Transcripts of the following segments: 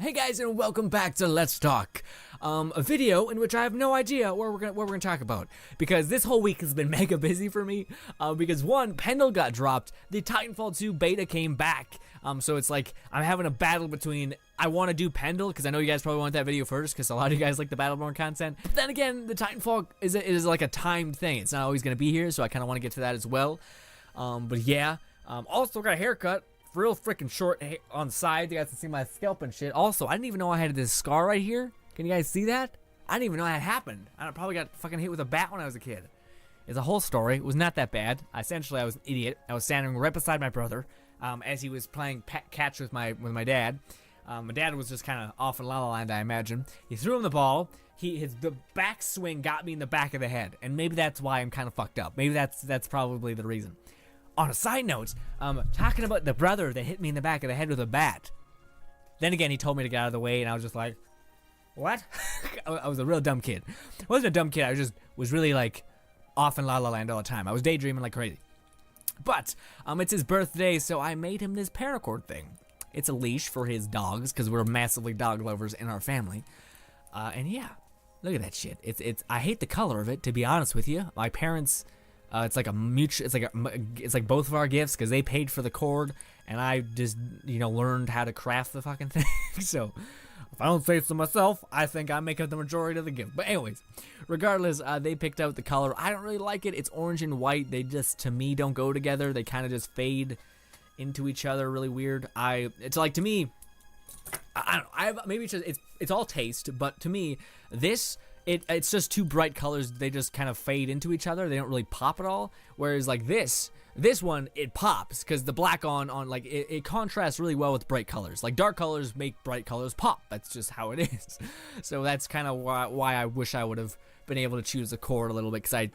Hey guys, and welcome back to Let's Talk, a video in which I have no idea what we're gonna talk about, because this whole week has been mega busy for me. Because one, Pendle got dropped, the Titanfall 2 beta came back, so it's like I'm having a battle between I want to do Pendle because I know you guys probably want that video first because a lot of you guys like the Battleborn content. But then again, the Titanfall is like a timed thing; it's not always gonna be here, so I kind of want to get to that as well. But yeah, also got a haircut. Real freaking short on the side. You guys can see my scalp and shit. Also, I didn't even know I had this scar right here. Can you guys see that? I didn't even know that happened. I probably got fucking hit with a bat when I was a kid. It's a whole story. It was not that bad. Essentially, I was an idiot. I was standing right beside my brother as he was playing catch with my dad. My dad was just kind of off in La La Land, I imagine. He threw him the ball. The back swing got me in the back of the head, and maybe that's why I'm kind of fucked up. Maybe that's probably the reason. On a side note, talking about the brother that hit me in the back of the head with a bat. Then again, he told me to get out of the way, and I was just like, what? I was a real dumb kid. I wasn't a dumb kid, I was really like off in La La Land all the time. I was daydreaming like crazy. But, it's his birthday, so I made him this paracord thing. It's a leash for his dogs, because we're massively dog lovers in our family. And yeah, look at that shit. I hate the color of it, to be honest with you. My parents... it's like both of our gifts because they paid for the cord and I just learned how to craft the fucking thing. So if I don't say so myself, I think I make up the majority of the gift. But anyways, regardless, they picked out the color. I don't really like it. It's orange and white. They just, to me, don't go together. They kind of just fade into each other really weird. It's like, to me, I don't know. Maybe it's all taste, but to me, it's just two bright colors. They just kind of fade into each other. They don't really pop at all. Whereas like this one, it pops because the black on like it contrasts really well with bright colors. Like dark colors make bright colors pop. That's just how it is. So that's kind of why I wish I would have been able to choose the cord a little bit, because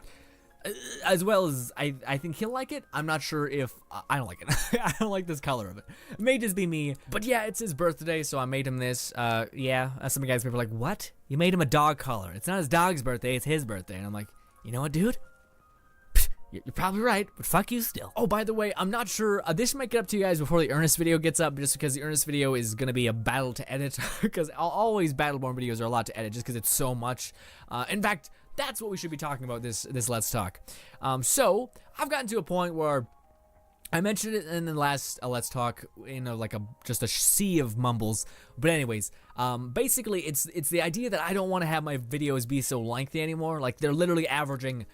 as well as I think he'll like it. I'm not sure if I don't like it. I don't like this color of it. It may just be me, but yeah, it's his birthday, so I made him this. Yeah, some of you guys were like, "What? You made him a dog collar? It's not his dog's birthday; it's his birthday." And I'm like, you know what, dude? You're probably right, but fuck you still. Oh, by the way, I'm not sure. This might get up to you guys before the Ernest video gets up, just because the Ernest video is gonna be a battle to edit. Because always Battleborn videos are a lot to edit, just because it's so much. In fact. That's what we should be talking about this Let's Talk. So I've gotten to a point where I mentioned it in the last Let's Talk in just a sea of mumbles. But anyways, basically it's the idea that I don't want to have my videos be so lengthy anymore. Like they're literally averaging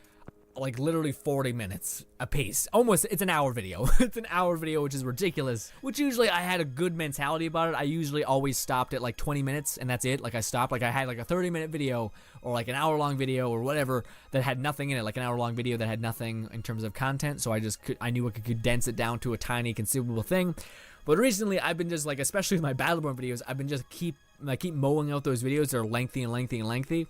like literally 40 minutes a piece. Almost, it's an hour video. It's an hour video, which is ridiculous. Which usually I had a good mentality about it. I usually always stopped at like 20 minutes and that's it. Like I stopped, like I had like a 30-minute video or like an hour-long video or whatever that had nothing in it, like an hour-long video that had nothing in terms of content. So I knew I could condense it down to a tiny consumable thing. But recently I've been just like, especially with my Battleborn videos, I've been just keep mowing out those videos that are lengthy and lengthy and lengthy.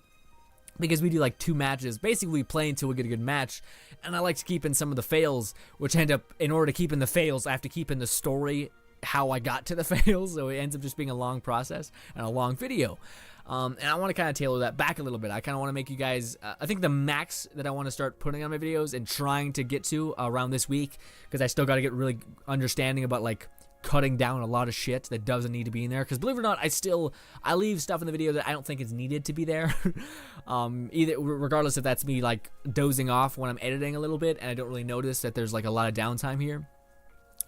Because we do like 2 matches. Basically, we play until we get a good match. And I like to keep in some of the fails, which end up, in order to keep in the fails, I have to keep in the story how I got to the fails. So it ends up just being a long process and a long video. And I want to kind of tailor that back a little bit. I kind of want to make you guys, I think the max that I want to start putting on my videos and trying to get to around this week, because I still got to get really understanding about like cutting down a lot of shit that doesn't need to be in there, because believe it or not, I leave stuff in the video that I don't think is needed to be there. Either regardless if that's me like dozing off when I'm editing a little bit and I don't really notice that there's like a lot of downtime here.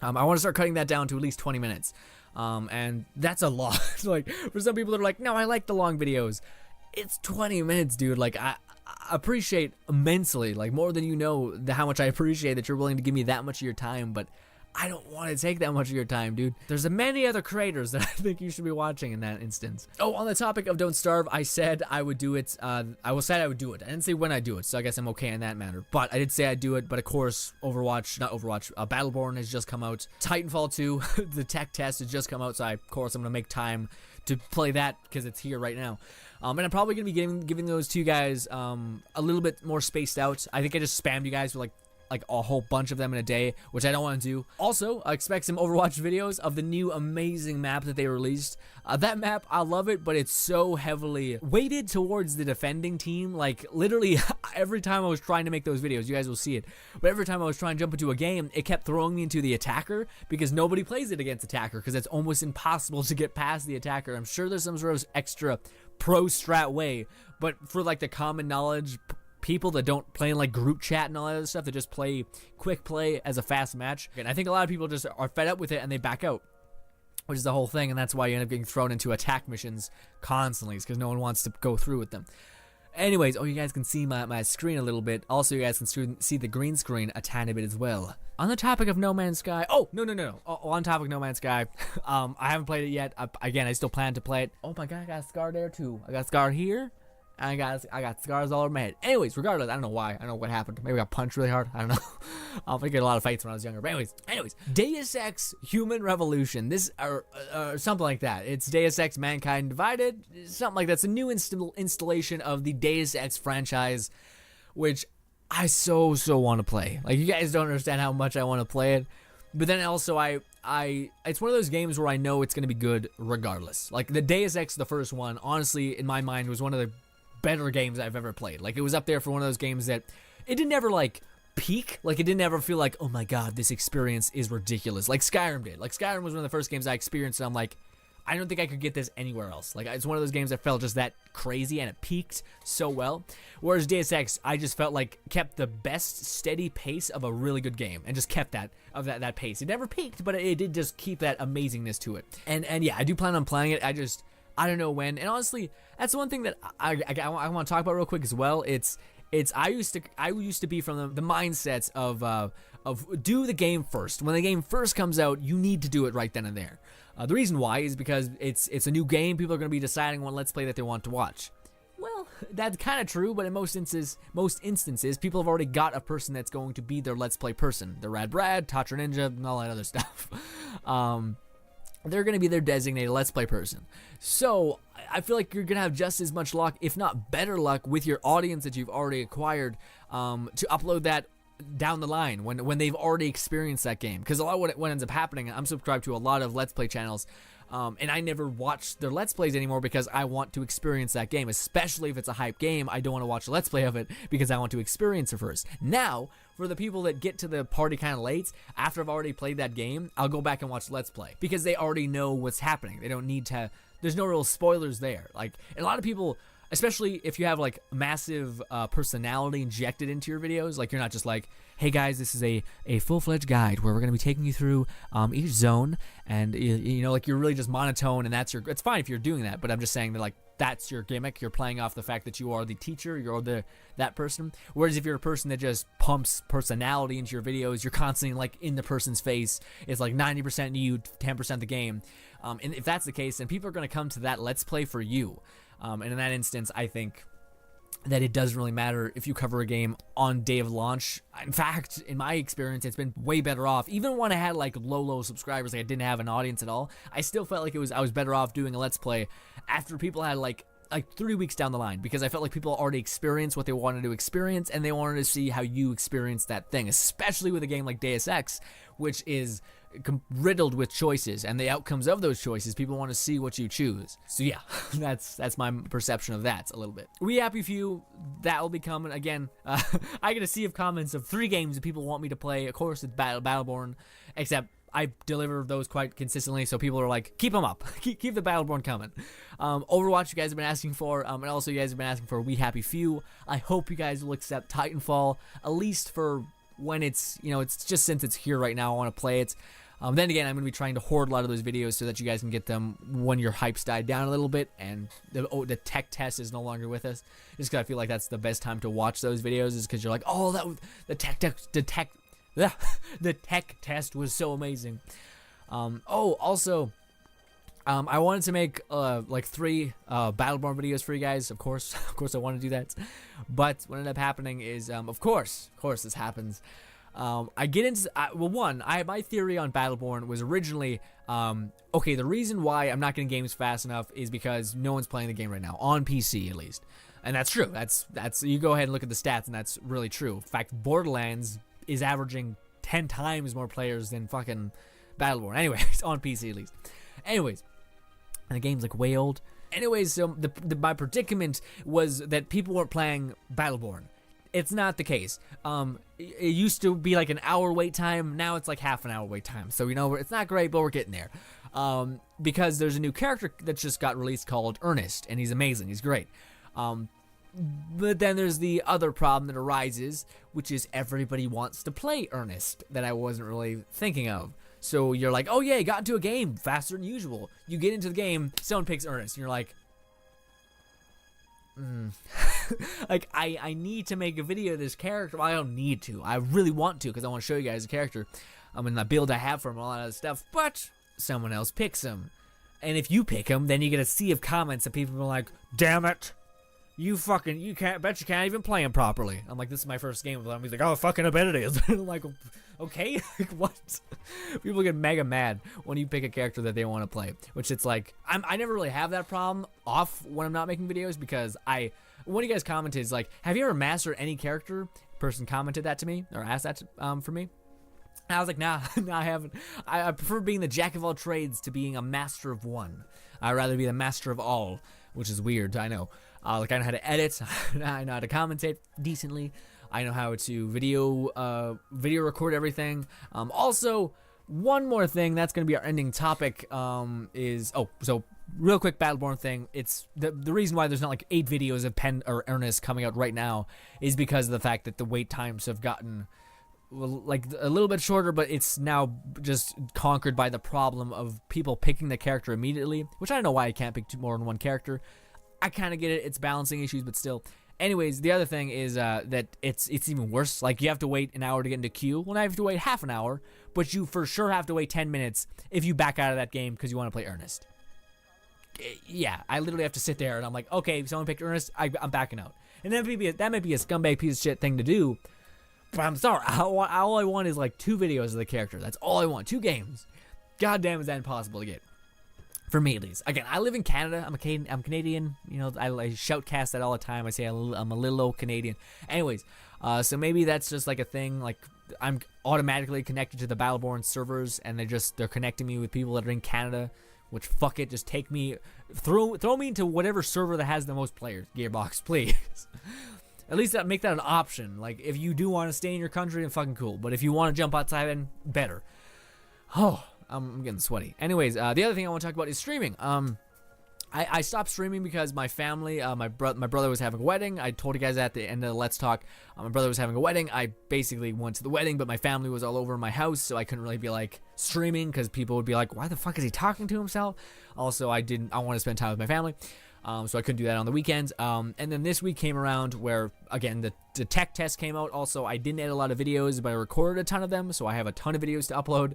I want to start cutting that down to at least 20 minutes, and that's a lot. Like for some people that are like, no, I like the long videos. It's 20 minutes, dude. Like I appreciate immensely, like more than you know, how much I appreciate that you're willing to give me that much of your time, but I don't want to take that much of your time, dude. There's many other creators that I think you should be watching in that instance. Oh, on the topic of Don't Starve, I said I would do it. I would do it. I didn't say when I do it, so I guess I'm okay in that matter. But I did say I'd do it, but of course, Battleborn has just come out. Titanfall 2, the tech test has just come out, so of course I'm going to make time to play that because it's here right now. And I'm probably going to be giving those two guys a little bit more spaced out. I think I just spammed you guys with like like a whole bunch of them in a day, which I don't want to do. Also, I expect some Overwatch videos of the new amazing map that they released. That map, I love it, but it's so heavily weighted towards the defending team. Like, literally, every time I was trying to make those videos, you guys will see it, but every time I was trying to jump into a game, it kept throwing me into the attacker, because nobody plays it against attacker, because it's almost impossible to get past the attacker. I'm sure there's some sort of extra pro strat way, but for like the common knowledge people that don't play in like group chat and all that other stuff, that just play quick play as a fast match, and I think a lot of people just are fed up with it and they back out, which is the whole thing, and that's why you end up getting thrown into attack missions constantly, because no one wants to go through with them. Anyways, you guys can see my screen a little bit. Also, you guys can see the green screen a tiny bit as well. On the topic of No Man's Sky, on topic of No Man's Sky, I haven't played it yet. Again, I still plan to play it. Oh my god, I got a scar there too. I got a scar here. I got scars all over my head. Anyways, regardless, I don't know why. I don't know what happened. Maybe I got punched really hard. I don't know. I think I had a lot of fights when I was younger. But anyways, Deus Ex Human Revolution. This or something like that. It's Deus Ex Mankind Divided. Something like that. It's a new installation of the Deus Ex franchise, which I so want to play. Like, you guys don't understand how much I want to play it. But then also, it's one of those games where I know it's going to be good regardless. Like, the Deus Ex, the first one, honestly, in my mind, was one of the better games I've ever played. Like, it was up there for one of those games that it didn't ever like peak. Like, it didn't ever feel like, oh my god, this experience is ridiculous, like Skyrim did. Like, Skyrim was one of the first games I experienced, and I'm like, I don't think I could get this anywhere else. Like, it's one of those games that felt just that crazy, and it peaked so well. Whereas Deus Ex, I just felt like kept the best steady pace of a really good game, and just kept that pace. It never peaked, but it did just keep that amazingness to it. And yeah, I do plan on playing it. I don't know when. And honestly, that's the one thing that I want to talk about real quick as well. I used to be from the mindsets of do the game first. When the game first comes out, you need to do it right then and there. The reason why is because it's a new game. People are going to be deciding what Let's Play that they want to watch. Well, that's kind of true, but in most instances, people have already got a person that's going to be their Let's Play person. The Rad Brad, Tatra Ninja, and all that other stuff. They're going to be their designated Let's Play person. So, I feel like you're going to have just as much luck, if not better luck, with your audience that you've already acquired to upload that down the line when they've already experienced that game. Because a lot of what ends up happening, I'm subscribed to a lot of Let's Play channels, and I never watch their Let's Plays anymore because I want to experience that game. Especially if it's a hype game, I don't want to watch a Let's Play of it because I want to experience it first. Now, for the people that get to the party kind of late, after I've already played that game, I'll go back and watch Let's Play because they already know what's happening. They don't need to, there's no real spoilers there. Like, and a lot of people, especially if you have like massive personality injected into your videos, like you're not just like, hey guys, this is a full-fledged guide where we're going to be taking you through each zone, and you know, like, you're really just monotone, and it's fine if you're doing that, but I'm just saying that, like, that's your gimmick. You're playing off the fact that you are the teacher, you're that person. Whereas if you're a person that just pumps personality into your videos, you're constantly like in the person's face. It's like 90% you, 10% the game. And if that's the case, then people are going to come to that Let's Play for you. And in that instance, I think that it doesn't really matter if you cover a game on day of launch. In fact, in my experience, it's been way better off. Even when I had like low subscribers, like I didn't have an audience at all, I still felt like I was better off doing a Let's Play after people had like 3 weeks down the line, because I felt like people already experienced what they wanted to experience, and they wanted to see how you experienced that thing, especially with a game like Deus Ex, which is riddled with choices, and the outcomes of those choices, people want to see what you choose. So yeah, that's my perception of that a little bit. We Happy Few, that will be coming again. I get a sea of comments of 3 games that people want me to play. Of course, it's Battleborn, except I deliver those quite consistently, so people are like, keep them up, keep the Battleborn coming. Overwatch, you guys have been asking for, and also you guys have been asking for We Happy Few. I hope you guys will accept Titanfall, at least for when it's, it's just since it's here right now, I want to play it. Then again, I'm going to be trying to hoard a lot of those videos so that you guys can get them when your hype's died down a little bit and the tech test is no longer with us. Just because I feel like that's the best time to watch those videos, is because you're like, oh, the tech test was so amazing. Also, I wanted to make like 3 Battleborn videos for you guys. Of course I want to do that. But what ended up happening is, of course this happens. I get into my theory on Battleborn was originally okay. The reason why I'm not getting games fast enough is because no one's playing the game right now on PC, at least, and that's true. That's you go ahead and look at the stats, and that's really true. In fact, Borderlands is averaging 10 times more players than fucking Battleborn. Anyways, on PC at least. Anyways, and the game's like way old. Anyways, so my predicament was that people weren't playing Battleborn. It's not the case. It used to be like an hour wait time. Now it's like half an hour wait time. So, it's not great, but we're getting there. Because there's a new character that just got released called Ernest, and he's amazing. He's great. But then there's the other problem that arises, which is everybody wants to play Ernest that I wasn't really thinking of. So you're like, oh yeah, you got into a game faster than usual. You get into the game, someone picks Ernest, and you're like, like, I need to make a video of this character. Well, I don't need to. I really want to, because I want to show you guys the character. And the build I have for him, all that other stuff. But someone else picks him. And if you pick him, then you get a sea of comments of people being like, damn it. You can't even play him properly. I'm like, this is my first game with him. He's like, oh, fucking I bet it is. I'm like, okay, like, what? People get mega mad when you pick a character that they want to play, which it's like, I never really have that problem off when I'm not making videos, because one of you guys commented is like, have you ever mastered any character? Person commented that to me, or asked that for me. And I was like, nah, I haven't. I prefer being the jack of all trades to being a master of one. I'd rather be the master of all, which is weird, I know. Like, I know how to edit, I know how to commentate decently, I know how to video record everything. Also, one more thing, that's going to be our ending topic, so real quick Battleborn thing. It's the reason why there's not like 8 videos of Pen or Ernest coming out right now is because of the fact that the wait times have gotten like a little bit shorter, but it's now just conquered by the problem of people picking the character immediately, which I don't know why I can't pick more than one character. I kind of get it. It's balancing issues, but still. Anyways, the other thing is that it's even worse. Like, you have to wait an hour to get into queue. Well, now you have to wait half an hour, but you for sure have to wait 10 minutes if you back out of that game because you want to play Ernest. Yeah, I literally have to sit there and I'm like, okay, if someone picked Ernest, I'm backing out. And that might be a scumbag piece of shit thing to do, but I'm sorry. All I want is like 2 videos of the character. That's all I want. 2 games. God damn, is that impossible to get. For me, at least. Again, I live in Canada. I'm Canadian. I shoutcast that all the time. I say I'm a little old Canadian. Anyways, so maybe that's just like a thing. Like, I'm automatically connected to the Battleborn servers, and they're connecting me with people that are in Canada. Which, fuck it, just take me, throw me into whatever server that has the most players. Gearbox, please. At least make that an option. Like, if you do want to stay in your country, then fucking cool. But if you want to jump outside, then better. Oh. I'm getting sweaty. Anyways, the other thing I want to talk about is streaming. I stopped streaming because my family, my brother was having a wedding. I told you guys at the end of the Let's Talk, my brother was having a wedding. I basically went to the wedding, but my family was all over my house, so I couldn't really be like streaming because people would be like, why the fuck is he talking to himself? Also, I want to spend time with my family. So I couldn't do that on the weekends. And then this week came around where, again, the tech test came out. Also, I didn't edit a lot of videos, but I recorded a ton of them, so I have a ton of videos to upload.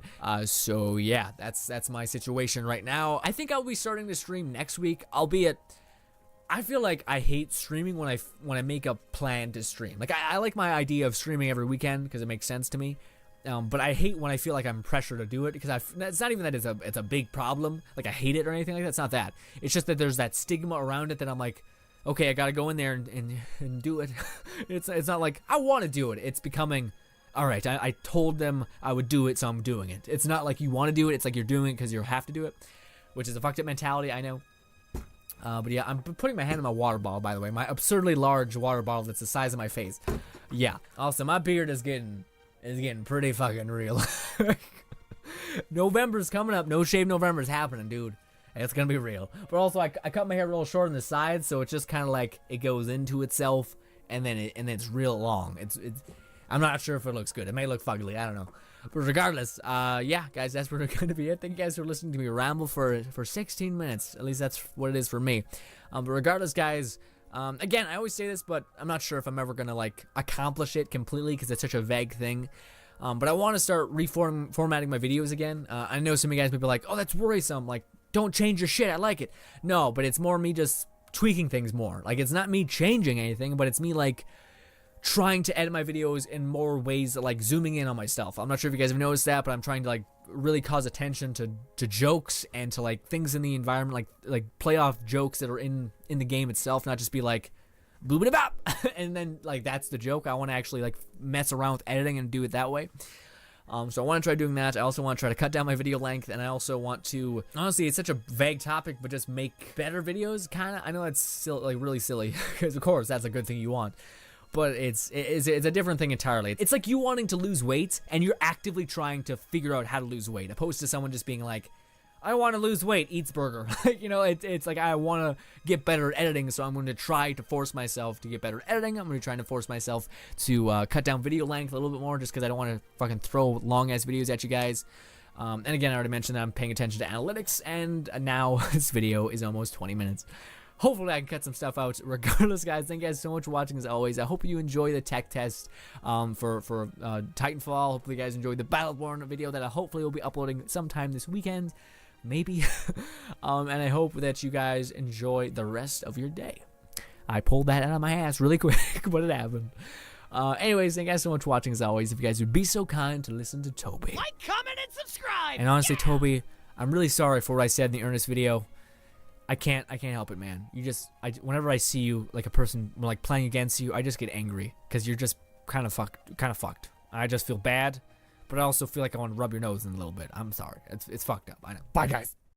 So yeah, that's my situation right now. I think I'll be starting to stream next week, albeit I feel like I hate streaming when I make a plan to stream. Like, I like my idea of streaming every weekend because it makes sense to me. But I hate when I feel like I'm pressured to do it because it's not even that it's a big problem. Like, I hate it or anything like that. It's not that. It's just that there's that stigma around it that I'm like, okay, I gotta go in there and do it. It's not like I want to do it. It's becoming, all right, I told them I would do it, so I'm doing it. It's not like you want to do it. It's like you're doing it because you have to do it, which is a fucked up mentality, I know. But yeah, I'm putting my hand in my water bottle, by the way. My absurdly large water bottle that's the size of my face. Yeah. Also, my beard is getting pretty fucking real. November's coming up. No Shave November's happening, dude. It's gonna be real. But also, I cut my hair real short on the sides, so it's just kind of like it goes into itself, and then it's real long. It's. I'm not sure if it looks good. It may look fugly. I don't know. But regardless, yeah, guys, that's where it's gonna be it. Thank you guys for listening to me ramble for 16 minutes. At least that's what it is for me. But regardless, guys. Again, I always say this, but I'm not sure if I'm ever gonna like accomplish it completely because it's such a vague thing. But I want to start formatting my videos again. I know some of you guys may be like, "Oh, that's worrisome." Like, don't change your shit. I like it. No, but it's more me just tweaking things more. Like, it's not me changing anything, but it's me like trying to edit my videos in more ways, like zooming in on myself. I'm not sure if you guys have noticed that, but I'm trying to like really cause attention to jokes and to like things in the environment, like play off jokes that are in the game itself, not just be like, boobity bop, and then like that's the joke. I want to actually like mess around with editing and do it that way. So I want to try doing that. I also want to try to cut down my video length, and I also want to, honestly, it's such a vague topic, but just make better videos, kind of. I know that's still like really silly, because of course that's a good thing you want, but it's a different thing entirely. It's like you wanting to lose weight, and you're actively trying to figure out how to lose weight, opposed to someone just being like, I want to lose weight, eats burger. You know, it's like I want to get better at editing, so I'm going to try to force myself to get better at editing. I'm going to try to force myself to cut down video length a little bit more, just because I don't want to fucking throw long-ass videos at you guys. And again, I already mentioned that I'm paying attention to analytics, and now this video is almost 20 minutes. Hopefully I can cut some stuff out. Regardless, guys, thank you guys so much for watching as always. I hope you enjoy the tech test for Titanfall. Hopefully you guys enjoyed the Battleborn video that I hopefully will be uploading sometime this weekend. Maybe. And I hope that you guys enjoy the rest of your day. I pulled that out of my ass really quick, but it happened. Anyways, thank you guys so much for watching as always. If you guys would be so kind to listen to Toby. Like, comment, and subscribe! And honestly, Toby, I'm really sorry for what I said in the Ernest video. I can't help it, man. Whenever I see you, like a person like playing against you, I just get angry. Because you're just kind of fucked. I just feel bad. But I also feel like I want to rub your nose in a little bit. I'm sorry. It's fucked up. I know. Bye, guys.